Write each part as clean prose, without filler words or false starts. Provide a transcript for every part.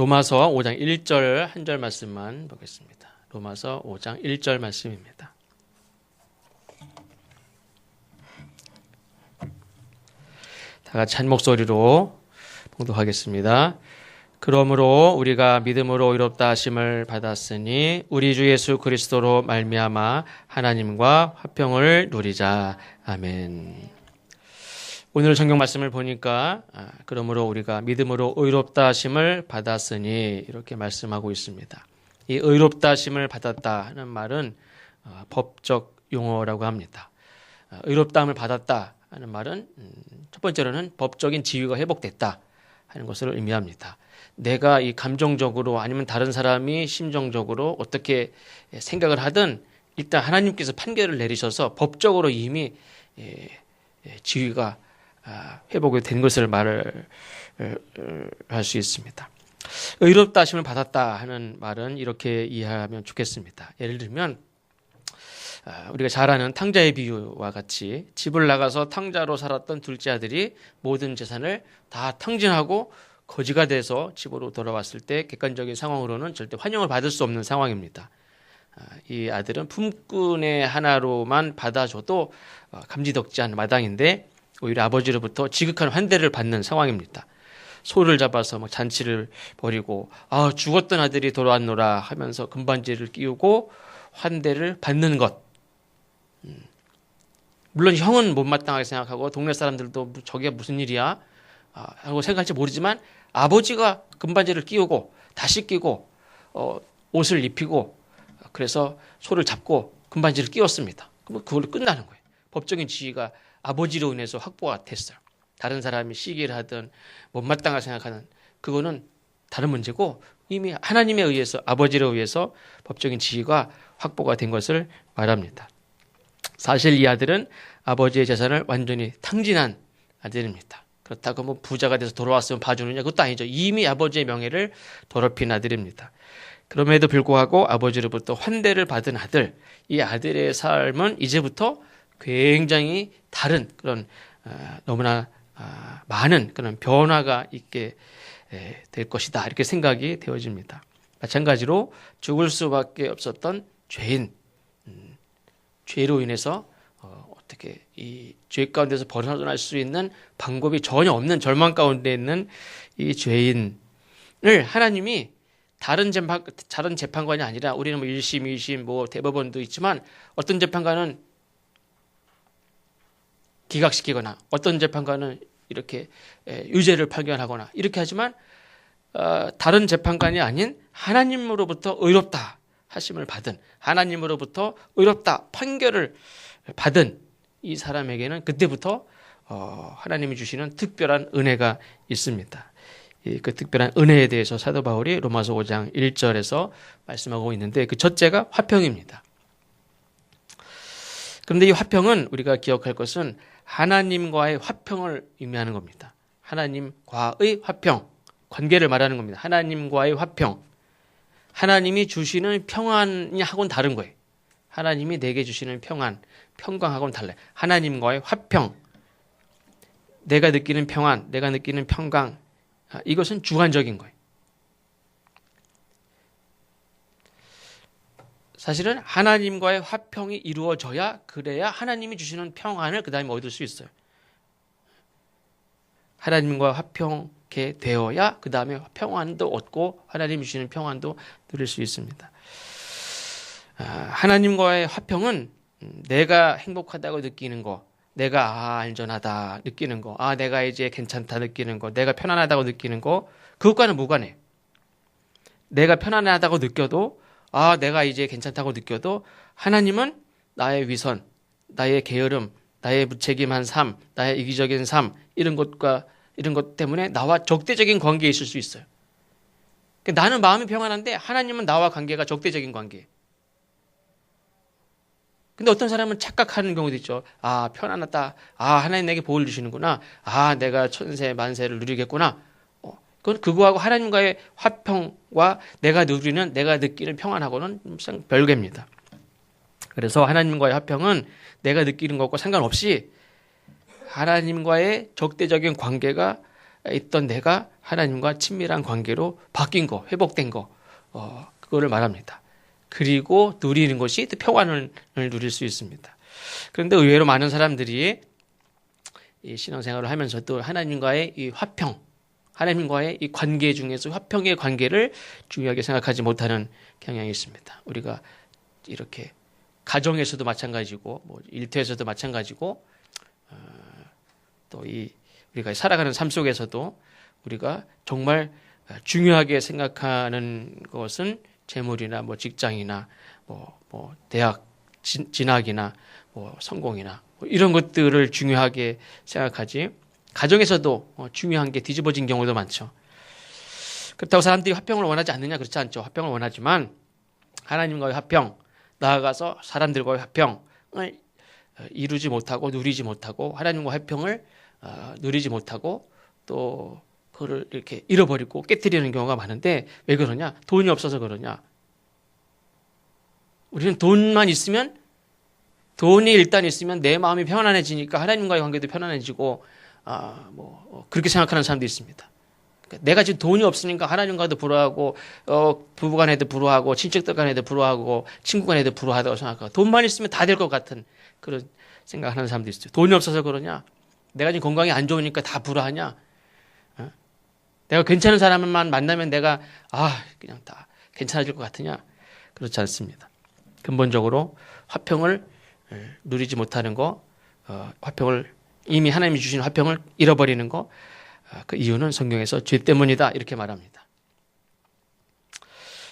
로마서 5장 1절 한 절 말씀만 보겠습니다. 로마서 5장 1절 말씀입니다. 다 같이 한 목소리로 봉독하겠습니다. 그러므로 우리가 믿음으로 의롭다 하심을 받았으니 우리 주 예수 그리스도로 말미암아 하나님과 화평을 누리자. 아멘. 오늘 성경 말씀을 보니까 그러므로 우리가 믿음으로 의롭다 하심을 받았으니 이렇게 말씀하고 있습니다. 이 의롭다 하심을 받았다 하는 말은 법적 용어라고 합니다. 의롭다함을 받았다 하는 말은 첫 번째로는 법적인 지위가 회복됐다 하는 것을 의미합니다. 내가 이 감정적으로 아니면 다른 사람이 심정적으로 어떻게 생각을 하든 일단 하나님께서 판결을 내리셔서 법적으로 이미 지위가 회복이 된 것을 말을 할 수 있습니다. 의롭다 하심을 받았다 하는 말은 이렇게 이해하면 좋겠습니다. 예를 들면 우리가 잘 아는 탕자의 비유와 같이 집을 나가서 탕자로 살았던 둘째 아들이 모든 재산을 다 탕진하고 거지가 돼서 집으로 돌아왔을 때 객관적인 상황으로는 절대 환영을 받을 수 없는 상황입니다. 이 아들은 품꾼의 하나로만 받아줘도 감지덕지한 마당인데 오히려 아버지로부터 지극한 환대를 받는 상황입니다. 소를 잡아서 막 잔치를 벌이고 죽었던 아들이 돌아왔노라 하면서 금반지를 끼우고 환대를 받는 것. 물론 형은 못마땅하게 생각하고 동네 사람들도 저게 무슨 일이야 하고 생각할지 모르지만 아버지가 금반지를 끼우고 다시 끼고 옷을 입히고 그래서 소를 잡고 금반지를 끼웠습니다. 그러면 그걸로 끝나는 거예요. 법적인 지위가 아버지로 인해서 확보가 됐어요. 다른 사람이 시기를 하든 못마땅하게 생각하는 그거는 다른 문제고 이미 하나님에 의해서 아버지로 의해서 법적인 지위가 확보가 된 것을 말합니다. 사실 이 아들은 아버지의 재산을 완전히 탕진한 아들입니다. 그렇다고 뭐 부자가 돼서 돌아왔으면 봐주느냐 그것도 아니죠. 이미 아버지의 명예를 더럽힌 아들입니다. 그럼에도 불구하고 아버지로부터 환대를 받은 아들, 이 아들의 삶은 이제부터 굉장히 다른 그런 너무나 많은 그런 변화가 있게 될 것이다 이렇게 생각이 되어집니다. 마찬가지로 죽을 수밖에 없었던 죄인, 죄로 인해서 어떻게 이 죄 가운데서 벗어날 수 있는 방법이 전혀 없는 절망 가운데 있는 이 죄인을 하나님이 다른 재판관이 아니라 우리는 뭐 1심, 2심, 뭐 대법원도 있지만 어떤 재판관은 기각시키거나 어떤 재판관은 이렇게 유죄를 판결하거나 이렇게 하지만 다른 재판관이 아닌 하나님으로부터 의롭다 하심을 받은 하나님으로부터 의롭다 판결을 받은 이 사람에게는 그때부터 하나님이 주시는 특별한 은혜가 있습니다. 그 특별한 은혜에 대해서 사도 바울이 로마서 5장 1절에서 말씀하고 있는데 그 첫째가 화평입니다. 그런데 이 화평은 우리가 기억할 것은 하나님과의 화평을 의미하는 겁니다. 하나님과의 화평, 관계를 말하는 겁니다. 하나님과의 화평. 하나님이 주시는 평안이 하고는 다른 거예요. 하나님이 내게 주시는 평안, 평강하고는 달라요. 하나님과의 화평. 내가 느끼는 평안, 내가 느끼는 평강. 이것은 주관적인 거예요. 사실은 하나님과의 화평이 이루어져야 그래야 하나님이 주시는 평안을 그 다음에 얻을 수 있어요. 하나님과 화평케 되어야 그 다음에 평안도 얻고 하나님이 주시는 평안도 누릴 수 있습니다. 하나님과의 화평은 내가 행복하다고 느끼는 거, 내가 안전하다 느끼는 거, 내가 이제 괜찮다 느끼는 거, 내가 편안하다고 느끼는 거, 그것과는 무관해요. 내가 편안하다고 느껴도 내가 이제 괜찮다고 느껴도 하나님은 나의 위선, 나의 게으름, 나의 무책임한 삶, 나의 이기적인 삶 이런 것 때문에 나와 적대적인 관계에 있을 수 있어요. 나는 마음이 평안한데 하나님은 나와 관계가 적대적인 관계예요. 근데 어떤 사람은 착각하는 경우도 있죠. 편안하다. 하나님 내게 복을 주시는구나. 내가 천세 만세를 누리겠구나. 그건 그거하고 하나님과의 화평과 내가 느끼는 평안하고는 별개입니다. 그래서 하나님과의 화평은 내가 느끼는 것과 상관없이 하나님과의 적대적인 관계가 있던 내가 하나님과 친밀한 관계로 바뀐 거, 회복된 거, 그거를 말합니다. 그리고 누리는 것이 또 평안을 누릴 수 있습니다. 그런데 의외로 많은 사람들이 이 신앙생활을 하면서도 하나님과의 이 화평, 하나님과의 이 관계 중에서 화평의 관계를 중요하게 생각하지 못하는 경향이 있습니다. 우리가 이렇게 가정에서도 마찬가지고, 뭐 일터에서도 마찬가지고, 또 우리가 살아가는 삶 속에서도 우리가 정말 중요하게 생각하는 것은 재물이나 뭐 직장이나 뭐 대학 진학이나 뭐 성공이나 뭐 이런 것들을 중요하게 생각하지, 가정에서도 중요한 게 뒤집어진 경우도 많죠. 그렇다고 사람들이 화평을 원하지 않느냐? 그렇지 않죠. 화평을 원하지만 하나님과의 화평, 나아가서 사람들과의 화평을 이루지 못하고 누리지 못하고, 하나님과 화평을 누리지 못하고 또 그걸 이렇게 잃어버리고 깨뜨리는 경우가 많은데, 왜 그러냐? 돈이 없어서 그러냐? 우리는 돈이 일단 있으면 내 마음이 편안해지니까 하나님과의 관계도 편안해지고, 그렇게 생각하는 사람도 있습니다. 그러니까 내가 지금 돈이 없으니까 하나님과도 불화하고, 부부간에도 불화하고, 친척들 간에도 불화하고, 친구 간에도 불화하다고 생각하고, 돈만 있으면 다 될 것 같은 그런 생각하는 사람도 있어요. 돈이 없어서 그러냐? 내가 지금 건강이 안 좋으니까 다 불화하냐? 내가 괜찮은 사람만 만나면 내가 그냥 다 괜찮아질 것 같으냐? 그렇지 않습니다. 근본적으로 화평을 누리지 못하는 거, 이미 하나님이 주신 화평을 잃어버리는 거, 그 이유는 성경에서 죄 때문이다, 이렇게 말합니다.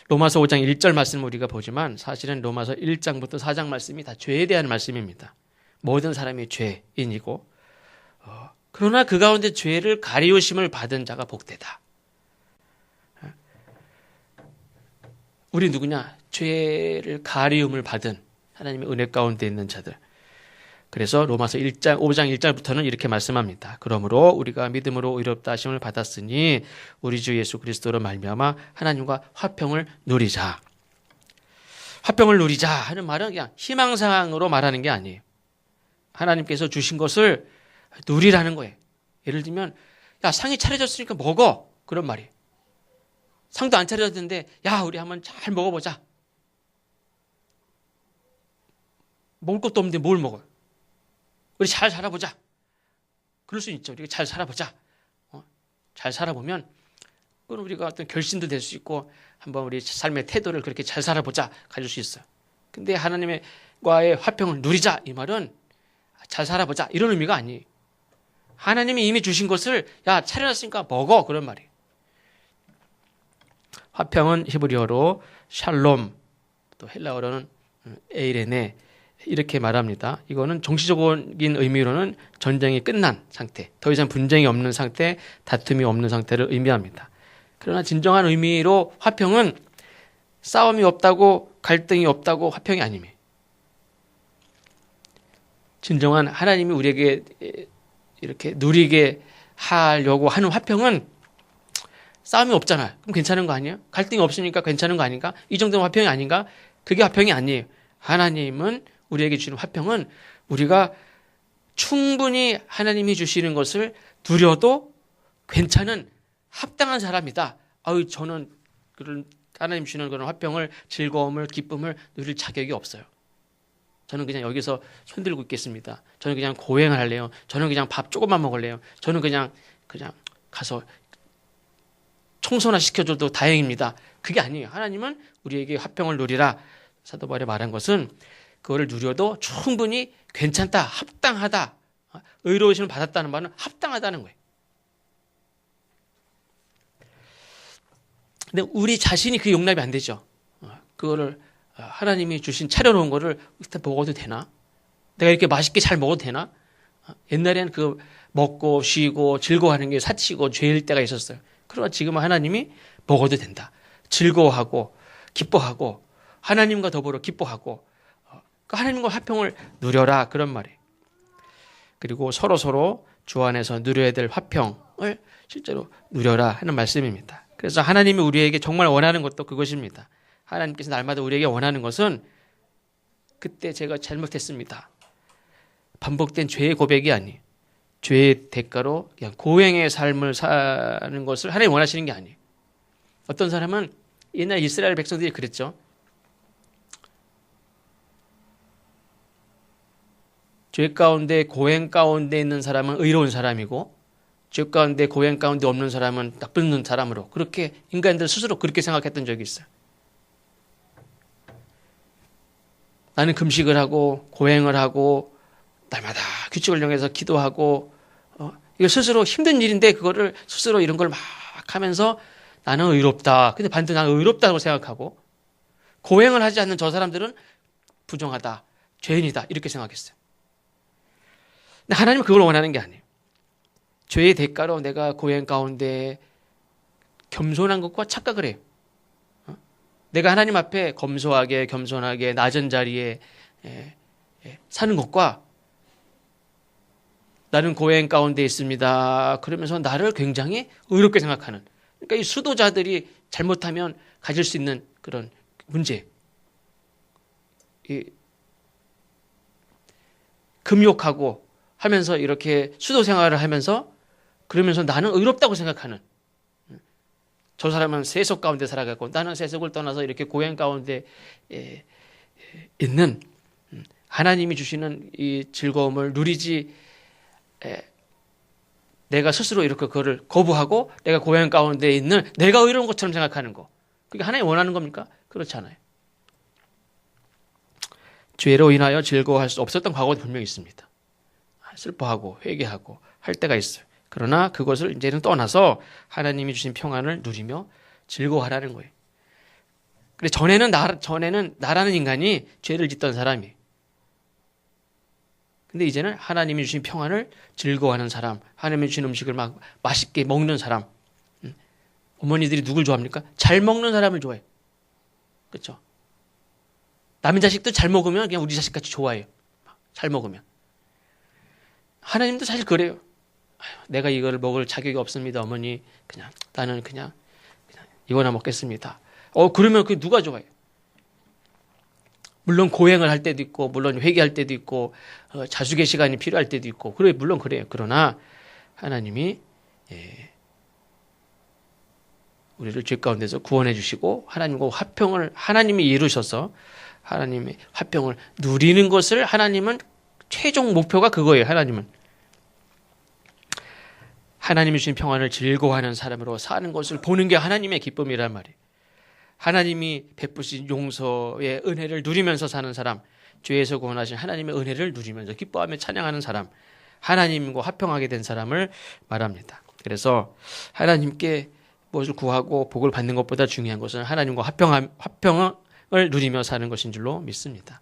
로마서 5장 1절 말씀을 우리가 보지만 사실은 로마서 1장부터 4장 말씀이 다 죄에 대한 말씀입니다. 모든 사람이 죄인이고, 그러나 그 가운데 죄를 가리우심을 받은 자가 복되다. 우리 누구냐? 죄를 가리움을 받은 하나님의 은혜 가운데 있는 자들. 그래서 로마서 5장 1절부터는 이렇게 말씀합니다. 그러므로 우리가 믿음으로 의롭다 하심을 받았으니 우리 주 예수 그리스도로 말미암아 하나님과 화평을 누리자. 화평을 누리자 하는 말은 그냥 희망사항으로 말하는 게 아니에요. 하나님께서 주신 것을 누리라는 거예요. 예를 들면, 야, 상이 차려졌으니까 먹어. 그런 말이에요. 상도 안 차려졌는데, 야, 우리 한번 잘 먹어보자. 먹을 것도 없는데 뭘 먹어요? 우리 잘 살아보자. 그럴 수 있죠. 우리가 잘 살아보자. 잘 살아보면, 그건 우리가 어떤 결심도 될 수 있고, 한번 우리 삶의 태도를 그렇게 잘 살아보자. 가질 수 있어요. 근데 하나님과의 화평을 누리자. 이 말은 잘 살아보자. 이런 의미가 아니에요. 하나님이 이미 주신 것을, 야, 차려놨으니까 먹어. 그런 말이에요. 화평은 히브리어로 샬롬, 또 헬라어로는 에이레네, 이렇게 말합니다. 이거는 정치적인 의미로는 전쟁이 끝난 상태, 더 이상 분쟁이 없는 상태, 다툼이 없는 상태를 의미합니다. 그러나 진정한 의미로 화평은 싸움이 없다고, 갈등이 없다고 화평이 아닙니다. 진정한 하나님이 우리에게 이렇게 누리게 하려고 하는 화평은 싸움이 없잖아요. 그럼 괜찮은 거 아니에요? 갈등이 없으니까 괜찮은 거 아닌가? 이 정도면 화평이 아닌가? 그게 화평이 아니에요. 하나님은 우리에게 주는 화평은 우리가 충분히 하나님이 주시는 것을 누려도 괜찮은 합당한 사람이다. 저는 그런 하나님 주시는 그런 화평을, 즐거움을, 기쁨을 누릴 자격이 없어요. 저는 그냥 여기서 손들고 있겠습니다. 저는 그냥 고행을 할래요. 저는 그냥 밥 조금만 먹을래요. 저는 그냥 가서 청소나 시켜줘도 다행입니다. 그게 아니에요. 하나님은 우리에게 화평을 누리라. 사도 바울이 말한 것은 그거를 누려도 충분히 괜찮다, 합당하다. 의로우심을 받았다는 말은 합당하다는 거예요. 근데 우리 자신이 그 용납이 안 되죠. 그거를 하나님이 주신 차려놓은 거를 먹어도 되나? 내가 이렇게 맛있게 잘 먹어도 되나? 옛날에는 그 먹고 쉬고 즐거워하는 게 사치고 죄일 때가 있었어요. 그러나 지금은 하나님이 먹어도 된다. 즐거워하고 기뻐하고 하나님과 더불어 기뻐하고 하나님과 화평을 누려라, 그런 말이에요. 그리고 서로 주 안에서 누려야 될 화평을 실제로 누려라 하는 말씀입니다. 그래서 하나님이 우리에게 정말 원하는 것도 그것입니다. 하나님께서 날마다 우리에게 원하는 것은 그때 제가 잘못했습니다. 반복된 죄의 고백이 아니에요. 죄의 대가로 그냥 고행의 삶을 사는 것을 하나님 원하시는 게 아니에요. 어떤 사람은 옛날 이스라엘 백성들이 그랬죠. 죄 가운데 고행 가운데 있는 사람은 의로운 사람이고 죄 가운데 고행 가운데 없는 사람은 나쁜 사람으로 그렇게 인간들 스스로 그렇게 생각했던 적이 있어요. 나는 금식을 하고 고행을 하고 날마다 규칙을 정해서 기도하고 이거 스스로 힘든 일인데 그거를 스스로 이런 걸 막 하면서 나는 의롭다. 근데 반드시 나는 의롭다고 생각하고 고행을 하지 않는 저 사람들은 부정하다. 죄인이다. 이렇게 생각했어요. 근데 하나님은 그걸 원하는 게 아니에요. 죄의 대가로 내가 고행 가운데 겸손한 것과 착각을 해요. 내가 하나님 앞에 검소하게 겸손하게 낮은 자리에 사는 것과 나는 고행 가운데 있습니다. 그러면서 나를 굉장히 의롭게 생각하는. 그러니까 이 수도자들이 잘못하면 가질 수 있는 그런 문제. 이 금욕하고 하면서 이렇게 수도 생활을 하면서 그러면서 나는 의롭다고 생각하는. 저 사람은 세속 가운데 살아가고 나는 세속을 떠나서 이렇게 고행 가운데 있는 하나님이 주시는 이 즐거움을 누리지 내가 스스로 이렇게 그거를 거부하고 내가 고행 가운데 있는 내가 의로운 것처럼 생각하는 거. 그게 하나님 원하는 겁니까? 그렇지 않아요. 죄로 인하여 즐거워할 수 없었던 과거도 분명히 있습니다. 슬퍼하고 회개하고 할 때가 있어요. 그러나 그것을 이제는 떠나서 하나님이 주신 평안을 누리며 즐거워하라는 거예요. 그래 전에는 나라는 인간이 죄를 짓던 사람이에요. 근데 이제는 하나님이 주신 평안을 즐거워하는 사람, 하나님이 주신 음식을 막 맛있게 먹는 사람. 어머니들이 누굴 좋아합니까? 잘 먹는 사람을 좋아해요. 그렇죠? 남의 자식도 잘 먹으면 그냥 우리 자식같이 좋아해요. 잘 먹으면. 하나님도 사실 그래요. 내가 이걸 먹을 자격이 없습니다, 어머니. 나는 그냥 이거나 먹겠습니다. 그러면 그 누가 좋아해요? 물론 고행을 할 때도 있고, 물론 회개할 때도 있고, 자숙의 시간이 필요할 때도 있고, 그래 물론 그래요. 그러나 하나님이 우리를 죄 가운데서 구원해 주시고 하나님과 화평을 하나님이 이루셔서 하나님의 화평을 누리는 것을 하나님은 최종 목표가 그거예요. 하나님이 주신 평안을 즐거워하는 사람으로 사는 것을 보는 게 하나님의 기쁨이란 말이에요. 하나님이 베푸신 용서의 은혜를 누리면서 사는 사람, 죄에서 구원하신 하나님의 은혜를 누리면서 기뻐하며 찬양하는 사람, 하나님과 화평하게 된 사람을 말합니다. 그래서 하나님께 무엇을 구하고 복을 받는 것보다 중요한 것은 하나님과 화평을 누리며 사는 것인 줄로 믿습니다.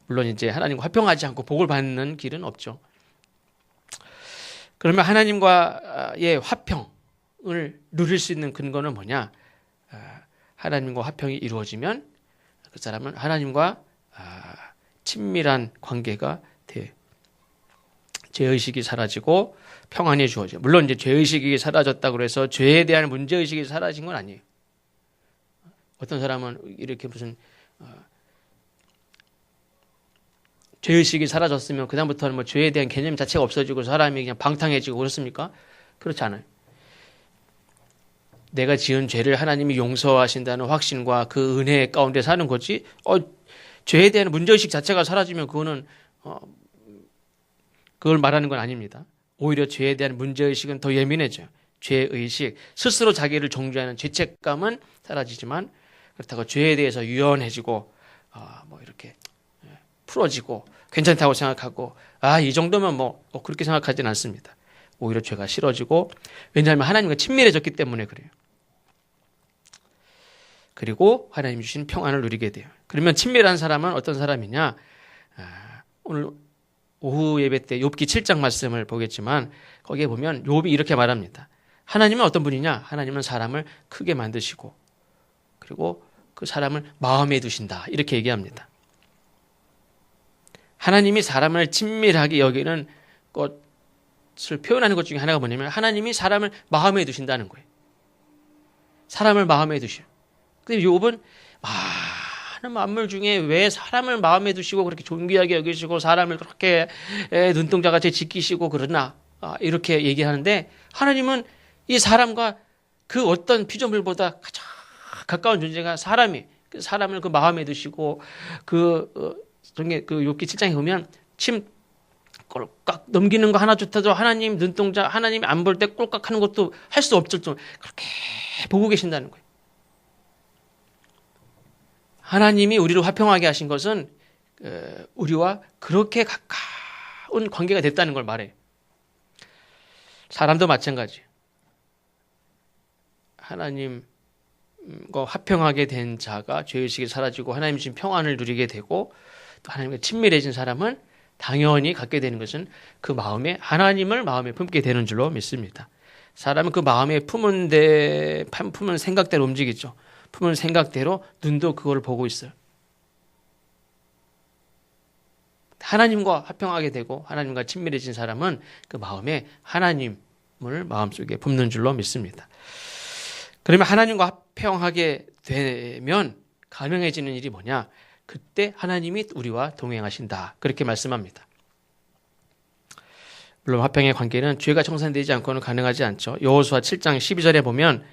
물론 이제 하나님과 화평하지 않고 복을 받는 길은 없죠. 그러면 하나님과의 화평을 누릴 수 있는 근거는 뭐냐? 하나님과 화평이 이루어지면 그 사람은 하나님과 친밀한 관계가 돼요. 죄의식이 사라지고 평안이 주어져요. 물론 이제 죄의식이 사라졌다고 해서 죄에 대한 문제의식이 사라진 건 아니에요. 어떤 사람은 이렇게 무슨 죄의식이 사라졌으면 그다음부터는 뭐 죄에 대한 개념 자체가 없어지고 사람이 그냥 방탕해지고 그렇습니까? 그렇지 않아요. 내가 지은 죄를 하나님이 용서하신다는 확신과 그 은혜 가운데 사는 거지. 죄에 대한 문제의식 자체가 사라지면 그거는 그걸 말하는 건 아닙니다. 오히려 죄에 대한 문제의식은 더 예민해져요. 죄의식, 스스로 자기를 정죄하는 죄책감은 사라지지만 그렇다고 죄에 대해서 유연해지고 뭐 이렇게 풀어지고 괜찮다고 생각하고 이 정도면 뭐 그렇게 생각하지는 않습니다. 오히려 죄가 싫어지고 왜냐하면 하나님과 친밀해졌기 때문에 그래요. 그리고 하나님 주신 평안을 누리게 돼요. 그러면 친밀한 사람은 어떤 사람이냐? 오늘 오후 예배 때 욥기 7장 말씀을 보겠지만 거기에 보면 욥이 이렇게 말합니다. 하나님은 어떤 분이냐? 하나님은 사람을 크게 만드시고 그리고 그 사람을 마음에 두신다. 이렇게 얘기합니다. 하나님이 사람을 친밀하게 여기는 것을 표현하는 것 중에 하나가 뭐냐면 하나님이 사람을 마음에 두신다는 거예요. 사람을 마음에 두셔. 근데 욥은 많은 만물 중에 왜 사람을 마음에 두시고 그렇게 존귀하게 여기시고 사람을 그렇게 눈동자같이 지키시고 그러나 이렇게 얘기하는데 하나님은 이 사람과 그 어떤 피조물보다 가장 가까운 존재가 사람이 그 사람을 그 마음에 두시고 그 욥기 7장에 보면 침 꼴깍 넘기는 거 하나조차도 하나님 눈동자 하나님이 안 볼 때 꼴깍 하는 것도 할 수 없을 정도 그렇게 보고 계신다는 거예요. 하나님이 우리를 화평하게 하신 것은 우리와 그렇게 가까운 관계가 됐다는 걸 말해요. 사람도 마찬가지예요. 하나님과 화평하게 된 자가 죄의식이 사라지고 하나님 주신 평안을 누리게 되고 또 하나님과 친밀해진 사람은 당연히 갖게 되는 것은 그 마음에 하나님을 마음에 품게 되는 줄로 믿습니다. 사람은 그 마음에 품은 생각대로 움직이죠. 품은 생각대로 눈도 그걸 보고 있어요. 하나님과 화평하게 되고 하나님과 친밀해진 사람은 그 마음에 하나님을 마음속에 품는 줄로 믿습니다. 그러면 하나님과 화평하게 되면 가능해지는 일이 뭐냐? 그때 하나님이 우리와 동행하신다. 그렇게 말씀합니다. 물론 화평의 관계는 죄가 청산되지 않고는 가능하지 않죠. 여호수아 7장 12절에 보면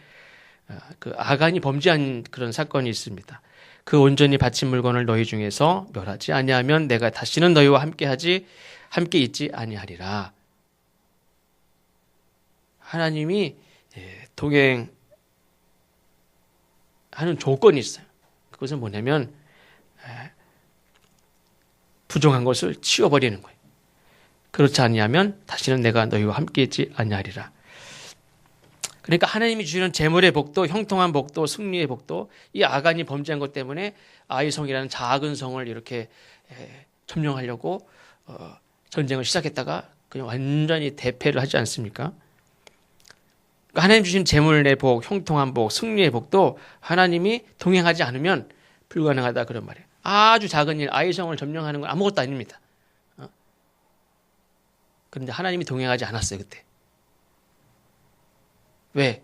그 아간이 범죄한 그런 사건이 있습니다. 그 온전히 바친 물건을 너희 중에서 멸하지 아니하면 내가 다시는 너희와 함께 있지 아니하리라. 하나님이 동행하는 조건이 있어요. 그것은 뭐냐면 부정한 것을 치워버리는 거예요. 그렇지 아니하면 다시는 내가 너희와 함께 있지 아니하리라. 그러니까 하나님이 주시는 재물의 복도, 형통한 복도, 승리의 복도, 이 아간이 범죄한 것 때문에 아이성이라는 작은 성을 이렇게 점령하려고 전쟁을 시작했다가 그냥 완전히 대패를 하지 않습니까? 그러니까 하나님 주신 재물의 복, 형통한 복, 승리의 복도 하나님이 동행하지 않으면 불가능하다 그런 말이에요. 아주 작은 일, 아이성을 점령하는 건 아무것도 아닙니다. 그런데 하나님이 동행하지 않았어요, 그때. 왜?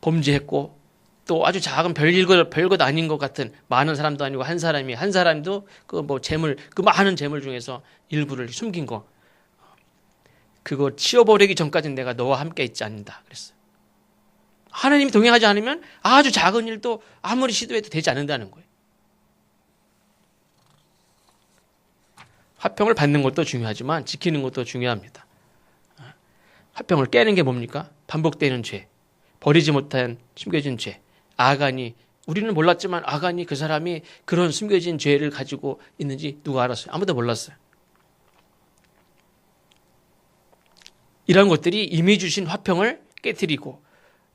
범죄했고 또 아주 작은 별것 아닌 것 같은 많은 사람도 아니고 한 사람도 그 재물, 그 많은 재물 중에서 일부를 숨긴 거. 그거 치워버리기 전까지는 내가 너와 함께 있지 않는다. 그랬어요. 하나님이 동행하지 않으면 아주 작은 일도 아무리 시도해도 되지 않는다는 거예요. 화평을 받는 것도 중요하지만 지키는 것도 중요합니다. 화평을 깨는 게 뭡니까? 반복되는 죄, 버리지 못한 숨겨진 죄. 아간이, 우리는 몰랐지만 아간이 그 사람이 그런 숨겨진 죄를 가지고 있는지 누가 알았어요? 아무도 몰랐어요. 이런 것들이 이미 주신 화평을 깨뜨리고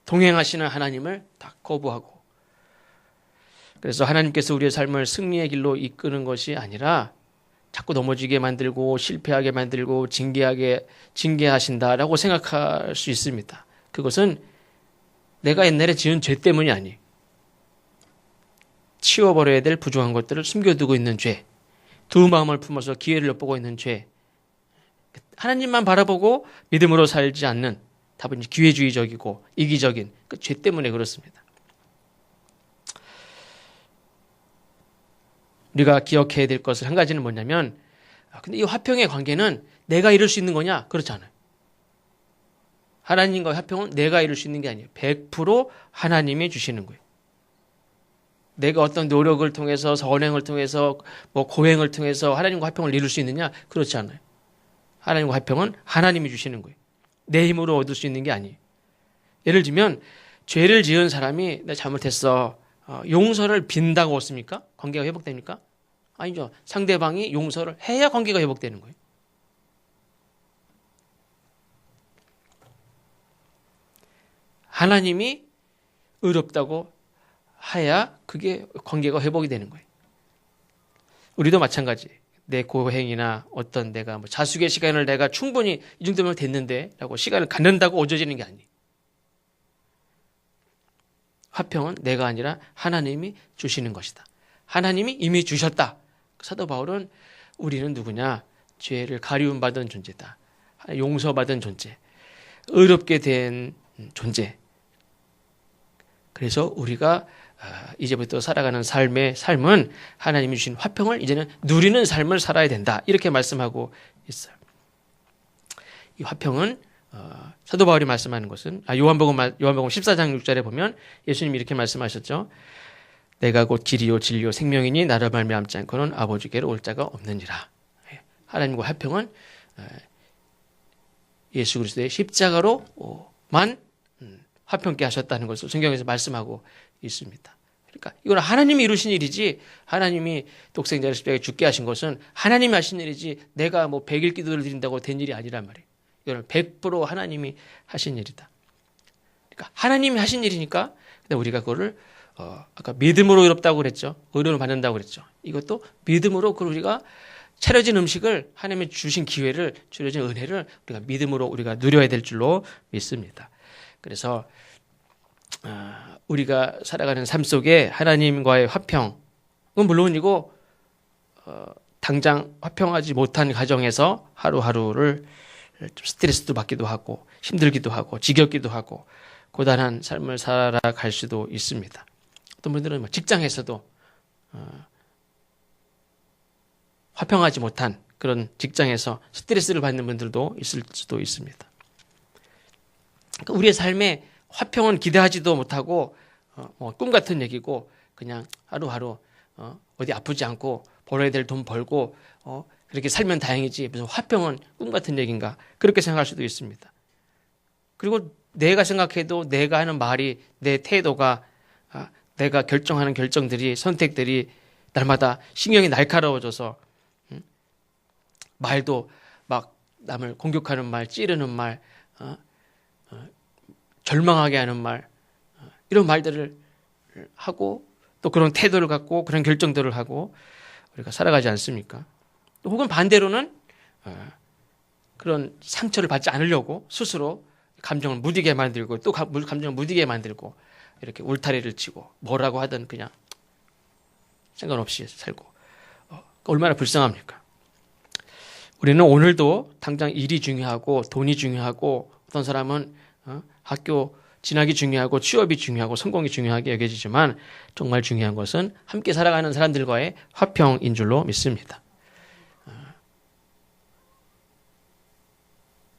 동행하시는 하나님을 다 거부하고, 그래서 하나님께서 우리의 삶을 승리의 길로 이끄는 것이 아니라 자꾸 넘어지게 만들고 실패하게 만들고 징계하신다라고 생각할 수 있습니다. 그것은 내가 옛날에 지은 죄 때문이 아니에요. 치워버려야 될 부족한 것들을 숨겨두고 있는 죄, 두 마음을 품어서 기회를 엿보고 있는 죄, 하나님만 바라보고 믿음으로 살지 않는, 답은 기회주의적이고 이기적인 그 죄 때문에 그렇습니다. 우리가 기억해야 될 것을 한 가지는 뭐냐면, 근데 이 화평의 관계는 내가 이룰 수 있는 거냐? 그렇지 않아요. 하나님과 화평은 내가 이룰 수 있는 게 아니에요. 100% 하나님이 주시는 거예요. 내가 어떤 노력을 통해서, 선행을 통해서, 고행을 통해서 하나님과 화평을 이룰 수 있느냐? 그렇지 않아요. 하나님과 화평은 하나님이 주시는 거예요. 내 힘으로 얻을 수 있는 게 아니에요. 예를 들면 죄를 지은 사람이 내가 잘못했어, 용서를 빈다고 얻습니까? 관계가 회복됩니까? 아니죠. 상대방이 용서를 해야 관계가 회복되는 거예요. 하나님이 의롭다고 해야 그게 관계가 회복이 되는 거예요. 우리도 마찬가지. 내 고행이나 어떤 내가 자숙의 시간을 내가 충분히 이 정도면 됐는데 라고 시간을 갖는다고 얻어지는 게 아니에요. 화평은 내가 아니라 하나님이 주시는 것이다. 하나님이 이미 주셨다. 사도 바울은 우리는 누구냐? 죄를 가리움받은 존재다. 용서받은 존재. 의롭게 된 존재. 그래서 우리가 이제부터 살아가는 삶은 하나님이 주신 화평을 이제는 누리는 삶을 살아야 된다. 이렇게 말씀하고 있어요. 이 화평은 사도 바울이 말씀하는 것은 요한복음 14장 6절에 보면 예수님이 이렇게 말씀하셨죠. 내가 곧 길이요 진리요 생명이니 나를 말미암지 않고는 아버지께로 올 자가 없느니라. 하나님과 화평은 예수 그리스도의 십자가로만 화평케 하셨다는 것을 성경에서 말씀하고 있습니다. 그러니까 이건 하나님이 이루신 일이지, 하나님이 독생자를 십자가에 죽게 하신 것은 하나님이 하신 일이지 내가 뭐 100일 기도를 드린다고 된 일이 아니란 말이에요. 이거는 100% 하나님이 하신 일이다. 그러니까 하나님이 하신 일이니까 근데 우리가 그거를 아까 믿음으로 의롭다고 그랬죠. 의로를 받는다고 그랬죠. 이것도 믿음으로 그걸 우리가 차려진 음식을 하나님이 주신 기회를, 주어진 은혜를 우리가 믿음으로 우리가 누려야 될 줄로 믿습니다. 그래서 우리가 살아가는 삶 속에 하나님과의 화평은 물론이고 당장 화평하지 못한 가정에서 하루하루를 스트레스도 받기도 하고 힘들기도 하고 지겹기도 하고 고단한 삶을 살아갈 수도 있습니다. 어떤 분들은 직장에서도 화평하지 못한 그런 직장에서 스트레스를 받는 분들도 있을 수도 있습니다. 그러니까 우리의 삶에 화평은 기대하지도 못하고 꿈 같은 얘기고 그냥 하루하루 어디 아프지 않고 벌어야 될 돈 벌고 그렇게 살면 다행이지 무슨 화평은 꿈 같은 얘기인가 그렇게 생각할 수도 있습니다. 그리고 내가 생각해도 내가 하는 말이 내 태도가 내가 결정하는 결정들이 선택들이 날마다 신경이 날카로워져서 말도 막 남을 공격하는 말, 찌르는 말, 절망하게 하는 말 이런 말들을 하고 또 그런 태도를 갖고 그런 결정들을 하고 우리가 살아가지 않습니까? 혹은 반대로는 그런 상처를 받지 않으려고 스스로 감정을 무디게 만들고 또 감정을 무디게 만들고 이렇게 울타리를 치고 뭐라고 하든 그냥 상관없이 살고 얼마나 불쌍합니까? 우리는 오늘도 당장 일이 중요하고 돈이 중요하고 어떤 사람은 학교 진학이 중요하고 취업이 중요하고 성공이 중요하게 여겨지지만 정말 중요한 것은 함께 살아가는 사람들과의 화평인 줄로 믿습니다.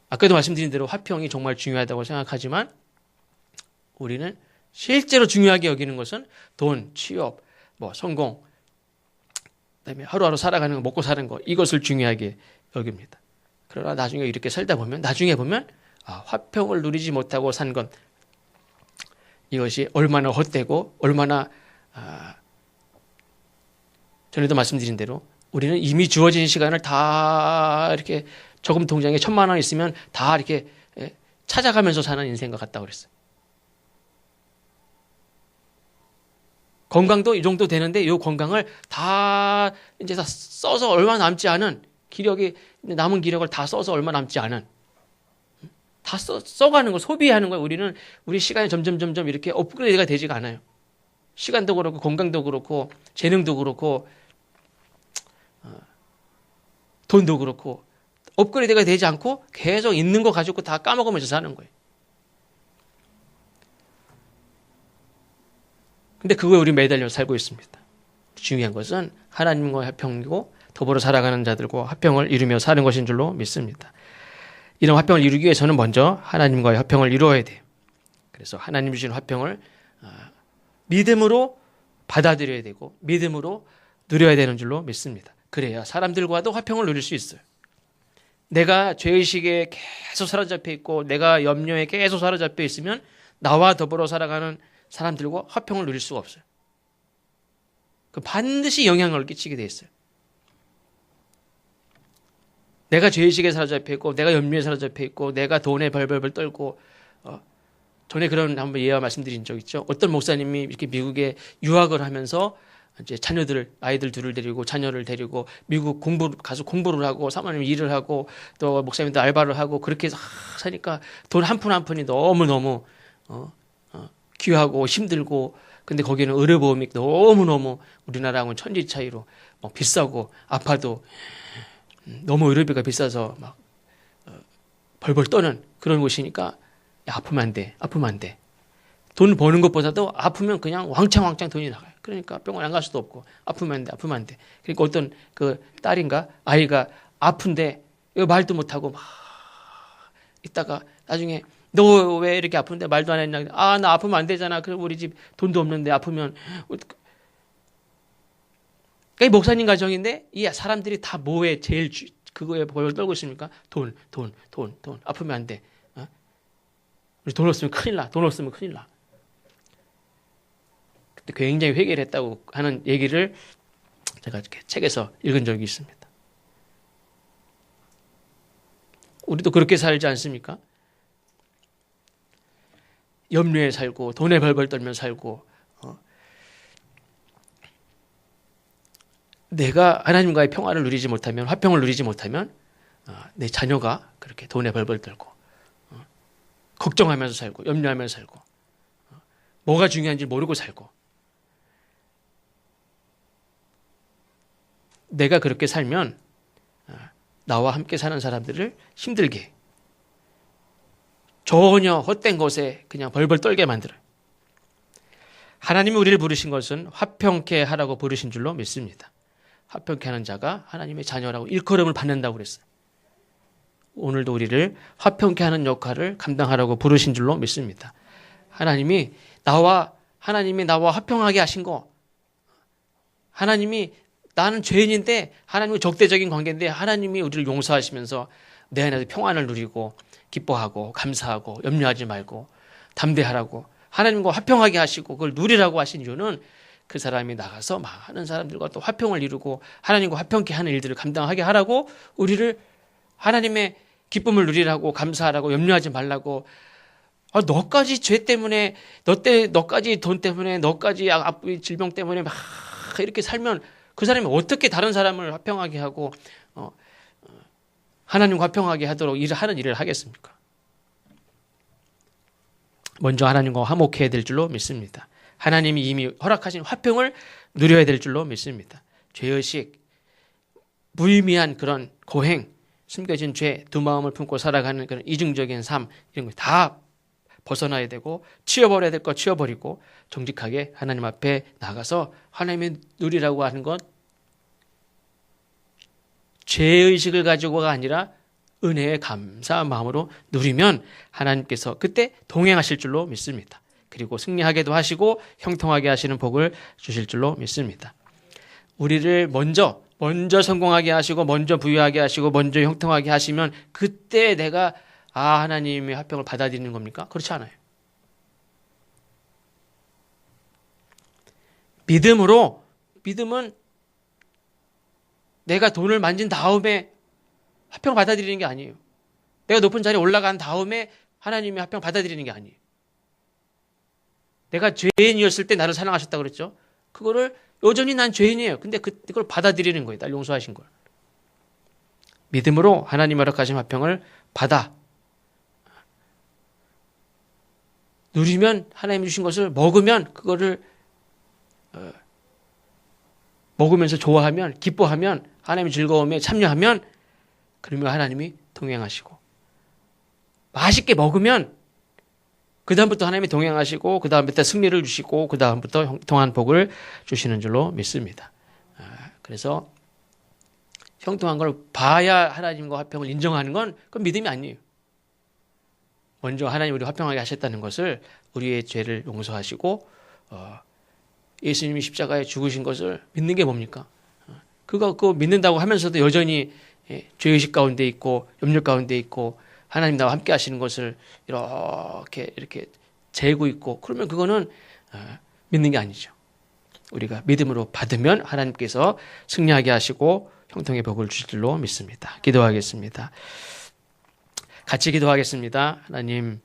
아까도 말씀드린 대로 화평이 정말 중요하다고 생각하지만 우리는 실제로 중요하게 여기는 것은 돈, 취업, 성공, 그다음에 하루하루 살아가는 거, 먹고 사는 거 이것을 중요하게 여깁니다. 그러나 나중에 이렇게 살다 보면 나중에 보면 화평을 누리지 못하고 산 건 이것이 얼마나 헛되고 얼마나 전에도 말씀드린 대로 우리는 이미 주어진 시간을 다 이렇게 저금 통장에 1,000만 원 있으면 다 이렇게 찾아가면서 사는 인생과 같다고 그랬어요. 건강도 이 정도 되는데 이 건강을 다 이제 다 써서 얼마 남지 않은 기력이 남은 기력을 다 써서 얼마 남지 않은 다 써가는 거 소비하는 거예요. 우리는 우리 시간이 점점 이렇게 업그레이드가 되지가 않아요. 시간도 그렇고 건강도 그렇고 재능도 그렇고 돈도 그렇고 업그레이드가 되지 않고 계속 있는 거 가지고 다 까먹으면서 사는 거예요. 근데 그거에 우리 매달려 살고 있습니다. 중요한 것은 하나님과 화평이고 더불어 살아가는 자들과 화평을 이루며 사는 것인 줄로 믿습니다. 이런 화평을 이루기 위해서는 먼저 하나님과의 화평을 이루어야 돼요. 그래서 하나님 주신 화평을 믿음으로 받아들여야 되고 믿음으로 누려야 되는 줄로 믿습니다. 그래야 사람들과도 화평을 누릴 수 있어요. 내가 죄의식에 계속 사로잡혀 있고 내가 염려에 계속 사로잡혀 있으면 나와 더불어 살아가는 사람들과 화평을 누릴 수가 없어요. 반드시 영향을 끼치게 돼 있어요. 내가 죄의식에 사로잡혀 있고 내가 염려에 사로잡혀 있고 내가 돈에 벌벌벌 떨고 전에 그런 한번 예화 말씀드린 적 있죠. 어떤 목사님이 이렇게 미국에 유학을 하면서 이제 아이들 둘을 데리고 자녀를 데리고 미국 가서 공부를 하고 사모님 일을 하고 또 목사님도 알바를 하고 그렇게 사니까 돈 한 푼 한 푼이 너무너무 귀하고 힘들고 근데 거기는 의료보험이 너무너무 우리나라하고는 천지 차이로 비싸고 아파도 너무 의료비가 비싸서 막 벌벌 떠는 그런 곳이니까 아프면 안 돼. 돈 버는 것보다도 아프면 그냥 왕창 돈이 나가요. 그러니까 병원 안 갈 수도 없고 아프면 안 돼. 그러니까 어떤 그 딸인가 아이가 아픈데 말도 못하고 막 있다가 나중에 너 왜 이렇게 아픈데 말도 안 했냐? 아, 나 아프면 안 되잖아. 그럼 우리 집 돈도 없는데 아프면. 그게 목사님 가정인데 이 사람들이 다 뭐에 제일 그거에 벌 떨고 있습니까? 돈. 아프면 안 돼. 어? 우리 돈 없으면 큰일 나. 돈 없으면 큰일 나. 그때 굉장히 회개를 했다고 하는 얘기를 제가 이렇게 책에서 읽은 적이 있습니다. 우리도 그렇게 살지 않습니까? 염려에 살고 돈에 벌벌 떨며 살고 내가 하나님과의 평화를 누리지 못하면 화평을 누리지 못하면 내 자녀가 그렇게 돈에 벌벌 떨고 걱정하면서 살고 염려하면서 살고 뭐가 중요한지 모르고 살고 내가 그렇게 살면 나와 함께 사는 사람들을 힘들게 전혀 헛된 것에 그냥 벌벌 떨게 만들어요. 하나님이 우리를 부르신 것은 화평케 하라고 부르신 줄로 믿습니다. 화평케 하는 자가 하나님의 자녀라고 일컬음을 받는다고 그랬어요. 오늘도 우리를 화평케 하는 역할을 감당하라고 부르신 줄로 믿습니다. 하나님이 나와 화평하게 하신 거, 하나님이 나는 죄인인데 하나님과 적대적인 관계인데 하나님이 우리를 용서하시면서 내 안에서 평안을 누리고 기뻐하고 감사하고 염려하지 말고 담대하라고 하나님과 화평하게 하시고 그걸 누리라고 하신 이유는 그 사람이 나가서 많은 사람들과 또 화평을 이루고 하나님과 화평케 하는 일들을 감당하게 하라고 우리를 하나님의 기쁨을 누리라고 감사하라고 염려하지 말라고 너까지 죄 때문에 너까지 돈 때문에 너까지 질병 때문에 막 이렇게 살면 그 사람이 어떻게 다른 사람을 화평하게 하고 하나님과 화평하게 하도록 하는 일을 하겠습니까? 먼저 하나님과 화목해야 될 줄로 믿습니다. 하나님이 이미 허락하신 화평을 누려야 될 줄로 믿습니다. 죄의식, 무의미한 그런 고행, 숨겨진 죄, 두 마음을 품고 살아가는 그런 이중적인 삶 이런 거 다 벗어나야 되고 치워버려야 될 거 치워버리고 정직하게 하나님 앞에 나가서 하나님의 누리라고 하는 것 죄의식을 가지고가 아니라 은혜의 감사한 마음으로 누리면 하나님께서 그때 동행하실 줄로 믿습니다. 그리고 승리하게도 하시고 형통하게 하시는 복을 주실 줄로 믿습니다. 우리를 먼저 성공하게 하시고 먼저 부유하게 하시고 먼저 형통하게 하시면 그때 내가 하나님의 화평을 받아들이는 겁니까? 그렇지 않아요. 믿음은 내가 돈을 만진 다음에 화평을 받아들이는 게 아니에요. 내가 높은 자리에 올라간 다음에 하나님의 화평을 받아들이는 게 아니에요. 내가 죄인이었을 때 나를 사랑하셨다고 그랬죠. 그거를 여전히 난 죄인이에요. 근데 그걸 받아들이는 거예요. 날 용서하신 걸. 믿음으로 하나님 허락하신 화평을 받아 누리면 하나님 주신 것을 먹으면 그거를 먹으면서 좋아하면 기뻐하면 하나님의 즐거움에 참여하면 그러면 하나님이 동행하시고 맛있게 먹으면 그 다음부터 하나님이 동행하시고 그 다음부터 승리를 주시고 그 다음부터 형통한 복을 주시는 줄로 믿습니다. 그래서 형통한 걸 봐야 하나님과 화평을 인정하는 건 그건 믿음이 아니에요. 먼저 하나님 우리 화평하게 하셨다는 것을 우리의 죄를 용서하시고 예수님이 십자가에 죽으신 것을 믿는 게 뭡니까? 그거 믿는다고 하면서도 여전히 죄의식 가운데 있고 염려 가운데 있고 하나님 나와 함께 하시는 것을 이렇게 재고 있고 그러면 그거는 믿는 게 아니죠. 우리가 믿음으로 받으면 하나님께서 승리하게 하시고 형통의 복을 주실 줄로 믿습니다. 기도하겠습니다. 같이 기도하겠습니다. 하나님,